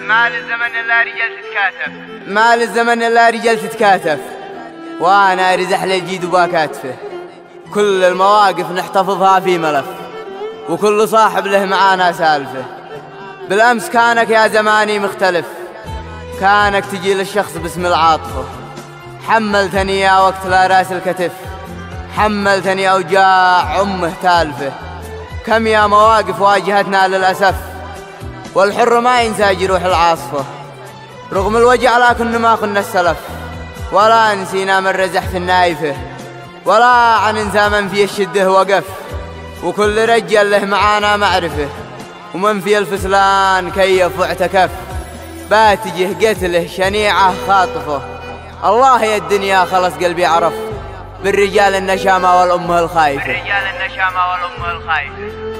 ما للزمن إلا رجال تتكاتف، ما للزمن إلا رجال تتكاتف، وأنا رزح للجيد وباكاتفه. كل المواقف نحتفظها في ملف، وكل صاحب له معانا سالفه. بالأمس كانك يا زماني مختلف، كانك تجي للشخص باسم العاطفة. حملتني يا وقت لا راس الكتف، حملتني أوجاع أمه تالفه. كم يا مواقف واجهتنا للأسف، والحر ما ينسى جروح العاصفة. رغم الوجع لكن ما كنا السلف، ولا نسينا من رزح في النايفة، ولا عن ننسى من في الشده وقف. وكل رجل له معانا معرفة، ومن في الفسلان كيف واعتكف. باتجه قتله شنيعة خاطفه، الله يا الدنيا خلص قلبي عرف. بالرجال النشامة والأمه الخايفة، بالرجال النشامة والأمه الخايفة.